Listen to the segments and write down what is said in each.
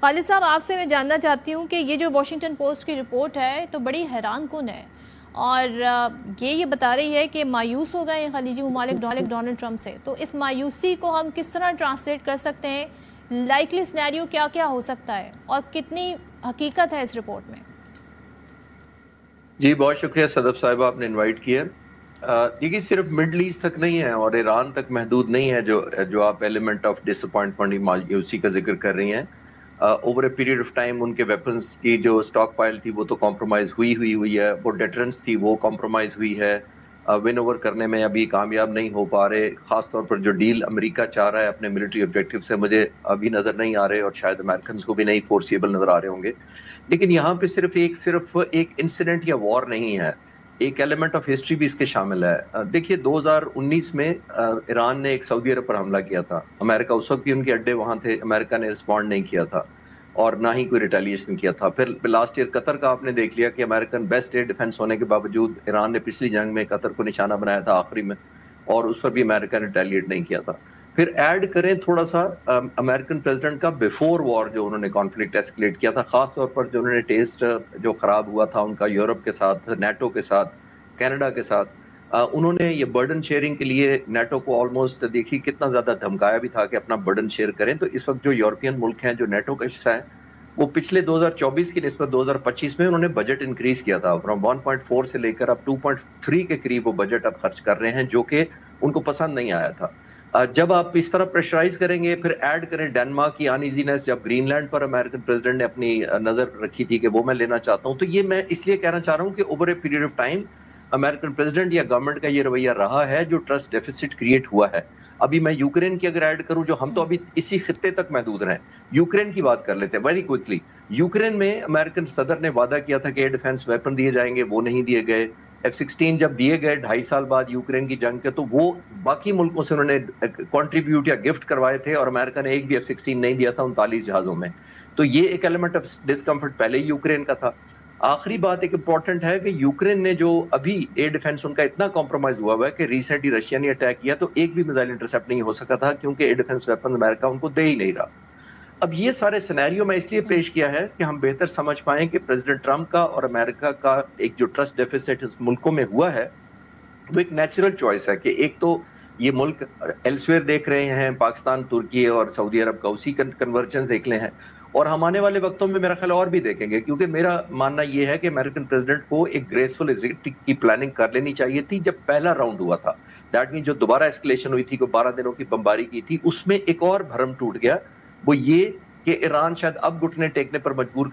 خالد صاحب، آپ سے میں جاننا چاہتی ہوں کہ یہ جو واشنگٹن پوسٹ کی رپورٹ ہے تو بڑی حیران کن ہے، اور یہ بتا رہی ہے کہ مایوس ہو گئے ہیں خلیجی ممالک ڈونلڈ ٹرمپ سے. تو اس مایوسی کو ہم کس طرح ٹرانسلیٹ کر سکتے ہیں؟ لائکلی سینیریو کیا کیا ہو سکتا ہے اور کتنی حقیقت ہے اس رپورٹ میں؟ جی بہت شکریہ صدف صاحبہ، آپ نے انوائٹ کیا. دیکھیے صرف مڈل ایسٹ تک نہیں ہے اور ایران تک محدود نہیں ہے جو آپ ایلیمنٹ آف ڈس اپوائنٹمنٹ مایوسی کا ذکر کر رہی ہیں. Over a period of time ان کے ویپنز کی جو اسٹاک پائل تھی وہ تو کمپرومائز ہوئی ہے، وہ ڈیٹرنس تھی وہ کمپرومائز ہوئی ہے، ون اوور کرنے میں ابھی کامیاب نہیں ہو پا رہے. خاص طور پر جو ڈیل امریکہ چاہ رہا ہے اپنے ملٹری آبجیکٹو سے مجھے ابھی نظر نہیں آ رہے، اور شاید امریکنز کو بھی نہیں فورسیبل نظر آ رہے ہوں گے. لیکن یہاں پہ صرف ایک انسیڈنٹ یا وار نہیں ہے، ایک ایلیمنٹ آف ہسٹری بھی اس کے شامل ہے. دیکھیے 2019 میں ایران نے ایک سعودی عرب پر حملہ کیا تھا. امریکہ اس وقت بھی ان کے اڈے وہاں تھے، امریکہ نے رسپونڈ نہیں کیا تھا اور نہ ہی کوئی ریٹیلیشن کیا تھا. پھر لاسٹ ایئر قطر کا آپ نے دیکھ لیا کہ امریکن بیسٹ ایئر ڈیفنس ہونے کے باوجود ایران نے پچھلی جنگ میں قطر کو نشانہ بنایا تھا آخری میں، اور اس پر بھی امریکہ نے ریٹیلیٹ نہیں کیا تھا. پھر ایڈ کریں تھوڑا سا امریکن پریزیڈنٹ کا بیفور وار جو انہوں نے کانفلکٹ ایسکلیٹ کیا تھا، خاص طور پر جو انہوں نے ٹیسٹ جو خراب ہوا تھا ان کا یورپ کے ساتھ، نیٹو کے ساتھ، کینیڈا کے ساتھ. انہوں نے یہ برڈن شیئرنگ کے لیے نیٹو کو آلموسٹ دیکھیے کتنا زیادہ دھمکایا بھی تھا کہ اپنا برڈن شیئر کریں. تو اس وقت جو یورپین ملک ہیں جو نیٹو کا حصہ ہیں، وہ پچھلے 2024 کی نسبت 2025 میں انہوں نے بجٹ انکریز کیا تھا فرام 1.4 سے لے کر اب 2.3 کے قریب وہ بجٹ اب خرچ کر رہے ہیں، جو کہ ان کو پسند نہیں آیا تھا. جب آپ اس طرح پریشرائز کریں گے، پھر ایڈ کریں ڈینمارک کی انیزینس، جب گرین لینڈ پر امریکن پریزیڈنٹ نے اپنی نظر رکھی تھی کہ وہ میں لینا چاہتا ہوں. تو یہ میں اس لیے کہنا چاہ رہا ہوں کہ over a period of time American president یا گورنمنٹ کا یہ رویہ رہا ہے جو ٹرسٹ ڈیفیسٹ کریٹ ہوا ہے. ابھی میں یوکرین کی اگر ایڈ کروں، جو ہم تو ابھی اسی خطے تک محدود رہے، یوکرین کی بات کر لیتے ہیں ویری کوئکلی. یوکرین میں امریکن صدر نے وعدہ کیا تھا کہ ایئر ڈیفنس ویپن دیے جائیں گے، وہ نہیں دیے گئے. F-16 جب دیے گئے 2.5 سال بعد یوکرین کی جنگ کے، تو وہ باقی ملکوں سے انہوں نے کنٹریبیوٹ یا گفٹ کروائے تھے، اور امریکہ نے ایک بھی F-16 نہیں دیا تھا 39 جہازوں میں. تو یہ ایک ایلیمنٹ آف ڈسکمفرٹ پہلے ہی یوکرین کا تھا. آخری بات ایک امپورٹنٹ ہے کہ یوکرین نے جو ابھی ایئر ڈیفنس ان کا اتنا کمپرومائز ہوا ہے کہ ریسنٹلی رشیا نے اٹیک کیا تو ایک بھی میزائل انٹرسیپٹ نہیں ہو سکا تھا، کیونکہ ایئر ڈیفنس ویپن امریکہ ان کو دے ہی نہیں رہا. اب یہ سارے سینیریو میں اس لیے پیش کیا ہے کہ ہم بہتر سمجھ پائیں کہ پریزیڈنٹ ٹرمپ کا اور امریکہ کا ایک جو ٹرسٹ ڈیفیسٹ اس ملکوں میں ہوا ہے وہ ایک نیچرل چوائس ہے. کہ ایک تو یہ ملک ایلسویئر دیکھ رہے ہیں، پاکستان، ترکی اور سعودی عرب کا اسی کنورجن دیکھ لے ہیں، اور ہم آنے والے وقتوں میں میرا خیال اور بھی دیکھیں گے. کیونکہ میرا ماننا یہ ہے کہ امریکن پریزیڈنٹ کو ایک گریسفل ایگزٹ کی پلاننگ کر لینی چاہیے تھی جب پہلا راؤنڈ ہوا تھا. دیٹ مین جو دوبارہ ایسکلیشن ہوئی تھی، کو 12 دنوں کی بمباری کی تھی، اس میں ایک اور بھرم ٹوٹ گیا، وہ یہ کہ ایران شاید اب گھٹنے ٹیکنے پر مجبور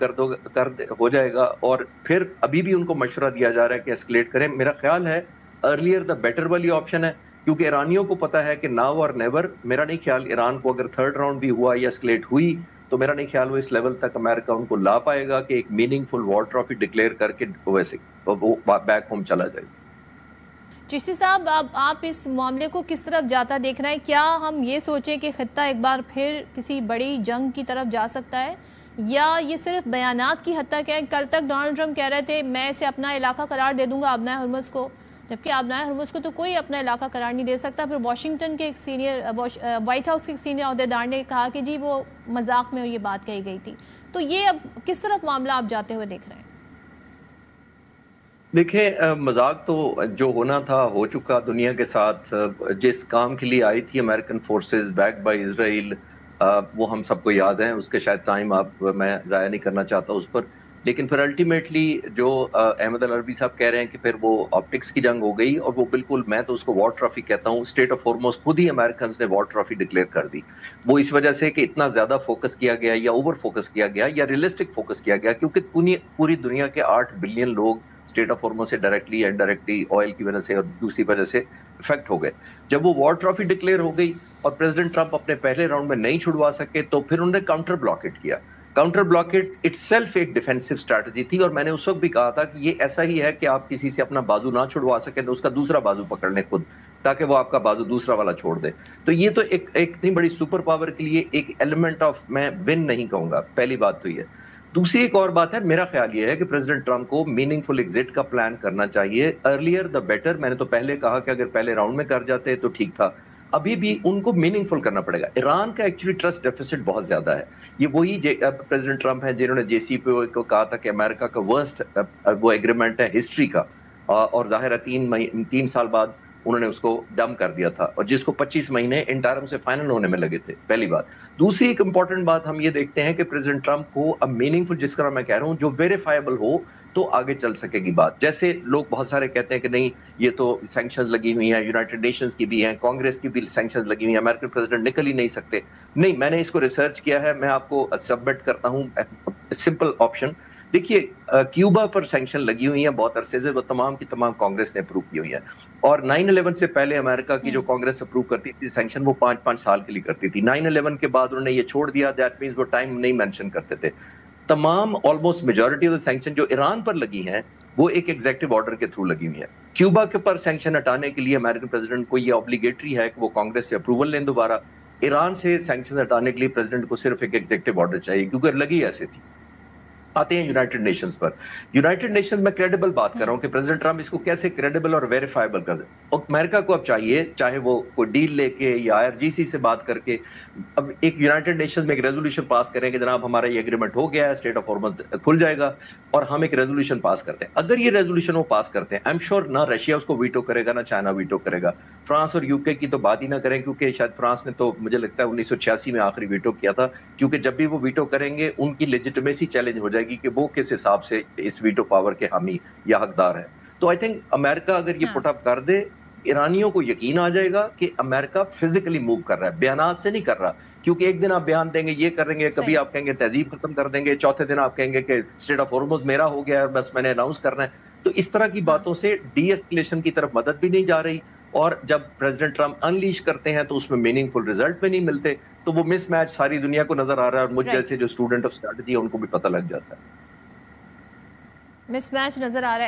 ہو جائے گا، اور پھر ابھی بھی ان کو مشورہ دیا جا رہا ہے کہ ایسکلیٹ کریں. میرا خیال ہے ارلیئر دا بیٹر والی آپشن ہے، کیونکہ ایرانیوں کو پتا ہے کہ ناؤ اور نیور. میرا نہیں خیال ایران کو اگر تھرڈ راؤنڈ بھی ہوا یا ایسکلیٹ ہوئی تو میرا نہیں خیال وہ اس لیول تک امریکہ ان کو لا پائے گا کہ ایک میننگ فل وار ٹرافی ڈکلیئر کر کے ویسے وہ بیک ہوم چلا جائے. چشتی صاحب، اب آپ اس معاملے کو کس طرف جاتا دیکھ رہے ہیں؟ کیا ہم یہ سوچیں کہ خطہ ایک بار پھر کسی بڑی جنگ کی طرف جا سکتا ہے، یا یہ صرف بیانات کی حد تک ہے؟ کل تک ڈونلڈ ٹرمپ کہہ رہے تھے میں اسے اپنا علاقہ قرار دے دوں گا آبنائے ہرمز کو، جبکہ آبنائے ہرمز کو تو کوئی اپنا علاقہ قرار نہیں دے سکتا. پھر واشنگٹن کے ایک سینئر وائٹ ہاؤس کے ایک سینئر عہدیدار نے کہا کہ جی وہ مذاق میں یہ بات کہی گئی تھی. تو یہ اب کس طرف معاملہ آپ جاتے ہوئے دیکھ رہے ہیں؟ دیکھیں مذاق تو جو ہونا تھا ہو چکا. دنیا کے ساتھ جس کام کے لیے آئی تھی امریکن فورسز بیک بائی اسرائیل، وہ ہم سب کو یاد ہیں. اس کے شاید ٹائم میں ضائع نہیں کرنا چاہتا اس پر. لیکن پھر الٹیمیٹلی جو احمد العربی صاحب کہہ رہے ہیں کہ پھر وہ آپٹکس کی جنگ ہو گئی، اور وہ بالکل میں تو اس کو وار ٹرافی کہتا ہوں. اسٹیٹ آف ہارموز خود ہی امریکنز نے وار ٹرافی ڈکلیئر کر دی. وہ اس وجہ سے کہ اتنا زیادہ فوکس کیا گیا یا اوور فوکس کیا گیا یا ریئلسٹک فوکس کیا گیا، کیونکہ پوری دنیا کے 8 بلین لوگ اسٹیٹ آف ہارموز سے ڈائریکٹلی انڈائریکٹلی آئل کی وجہ سے اور دوسری وجہ سے افیکٹ ہو گئے. جب وہ وار ٹرافی ڈکلیئر ہو گئی اور پریزیڈنٹ ٹرمپ اپنے پہلے راؤنڈ میں نہیں چھڑوا سکے، تو پھر انہوں نے کاؤنٹر بلاکیٹ کیا. کاؤنٹر بلاکیٹ اٹ سیلف ایک ڈیفینسو اسٹریٹجی تھی، اور میں نے اس وقت بھی کہا تھا کہ یہ ایسا ہی ہے کہ آپ کسی سے اپنا بازو نہ چھڑوا سکیں تو اس کا دوسرا بازو پکڑ لیں خود، تاکہ وہ آپ کا بازو دوسرا والا چھوڑ دے. تو یہ تو ایک اتنی بڑی سپر پاور کے لیے ایک ایلیمنٹ آف، میں ون نہیں کہوں گا. پہلی بات تو یہ. دوسری ایک اور بات ہے، میرا خیال یہ ہے کہ پریزیڈنٹ ٹرمپ کو میننگ فل ایگزٹ کا پلان کرنا چاہیے. Earlier the better. میں نے تو پہلے کہا کہ اگر پہلے راؤنڈ میں کر جاتے تو ٹھیک تھا. ابھی بھی ان کو میننگ فل کرنا پڑے گا. ایران کا ایکچولی ٹرسٹ ڈیفیسٹ بہت زیادہ ہے. یہ وہی پریزیڈنٹ ٹرمپ ہیں جنہوں نے جے سی پی او کو کہا تھا کہ امریکہ کا ورسٹ وہ ایگریمنٹ ہے ہسٹری کا, اور ظاہر ہے 3 سال بعد انہوں نے اس کو ڈم کر دیا تھا, اور جس کو 25 مہینے انٹرم سے فائنل ہونے میں لگے تھے. پہلی بات. دوسری ایک امپورٹنٹ بات ہم یہ دیکھتے ہیں کہ پریزیڈنٹ ٹرمپ کو اب میننگ فل, جس طرح میں کہہ رہا ہوں, جو ویریفائبل ہو تو آگے چل سکے گی بات. جیسے لوگ بہت سارے کہتے ہیں کہ نہیں یہ تو سینکشنز لگی ہوئی ہیں, یونائٹڈ نیشنز کی بھی ہیں, کانگریس کی بھی سینکشنز لگی ہوئی ہیں, امریکن پریزیڈنٹ نکل ہی نہیں سکتے. نہیں, میں نے اس کو ریسرچ کیا ہے, میں آپ کو سبمٹ کرتا ہوں سمپل آپشن. دیکھیے کیوبا پر سینکشن لگی ہوئی ہیں بہت عرصے سے, وہ تمام کی تمام کانگریس نے اپروو کی ہوئی ہیں, اور 9/11 سے پہلے امریکہ کی جو کانگریس اپروو کرتی تھی سینکشن وہ 5 سال کے لیے کرتی تھی. 9/11 کے بعد انہوں نے یہ چھوڑ دیا, دیٹ مینس وہ ٹائم نہیں مینشن کرتے تھے. تمام آلموسٹ میجورٹی آف سینکشن جو ایران پر لگی ہیں وہ ایک ایگزیکٹو آرڈر کے تھرو لگی ہوئی ہیں. کیوبا کے پر سینکشن ہٹانے کے لیے امریکن پریزیڈنٹ کو یہ obligatory ہے کہ وہ کانگریس سے اپروول لیں دوبارہ. ایران سے سینکشن ہٹانے کے لیے پریزیڈنٹ کو صرف ایک ایگزیکٹو آرڈر چاہیے, کیونکہ لگی ایسے تھی. آتے ہیں یونائٹڈ نیشنز پر. یونائٹڈ نیشنز میں کریڈیبل بات کر رہا ہوں کہ پریزیڈنٹ ٹرمپ اس کو کیسے کریڈیبل اور ویریفائبل کر دے. امریکہ کو اب چاہیے, چاہے وہ کوئی ڈیل لے کے یا IRGC سے بات کر کے, اب ایک یونائٹڈ نیشنز میں ایک ریزولوشن پاس کریں کہ جناب ہمارا یہ ایگریمنٹ ہو گیا ہے, اسٹیٹ آف ہارمز کھل جائے گا, اور ہم ایک ریزولوشن پاس کرتے ہیں. اگر یہ ریزولوشن وہ پاس کرتے ہیں, آئی ایم شیور نہ رشیا اس کو ویٹو کرے گا, نہ چائنا ویٹو کرے گا. فرانس اور UK کی تو بات ہی نہ کریں, کیونکہ شاید فرانس نے تو مجھے لگتا ہے 1986 میں آخری ویٹو کیا تھا, کیونکہ جب بھی وہ ویٹو کریں گے ان کی لیجیٹمیسی چیلنج ہو جائے گی کہ وہ کس حساب سے اس ویٹو پاور کے حامی یا حقدار ہے. تو آئی تھنک امریکہ اگر یہ پٹ اپ کر دے, ایرانیوں کو یقین آ جائے گا کہ امریکہ فزیکلی موو کر رہا ہے, بیانات سے نہیں کر رہا. کیونکہ ایک دن آپ بیان دیں گے یہ کریں گے, کبھی آپ کہیں گے تہذیب ختم کر دیں گے, چوتھے دن آپ کہیں گے کہ اسٹیٹ آف ہارمز میرا ہو گیا ہے, بس میں نے اناؤنس کرنا ہے. تو اس طرح کی باتوں سے ڈی ایسکیلیشن کی طرف مدد بھی نہیں جا رہی, اور جب پریزیڈنٹ ٹرمپ انلیش کرتے ہیں تو اس میں میننگ فل ریزلٹ بھی نہیں ملتے. تو وہ مس میچ ساری دنیا کو نظر آ رہا ہے, اور مجھ جیسے جو اسٹوڈنٹ آف اسٹریٹجی ہے ان کو بھی پتہ لگ جاتا ہے. مس میچ نظر آ رہا ہے.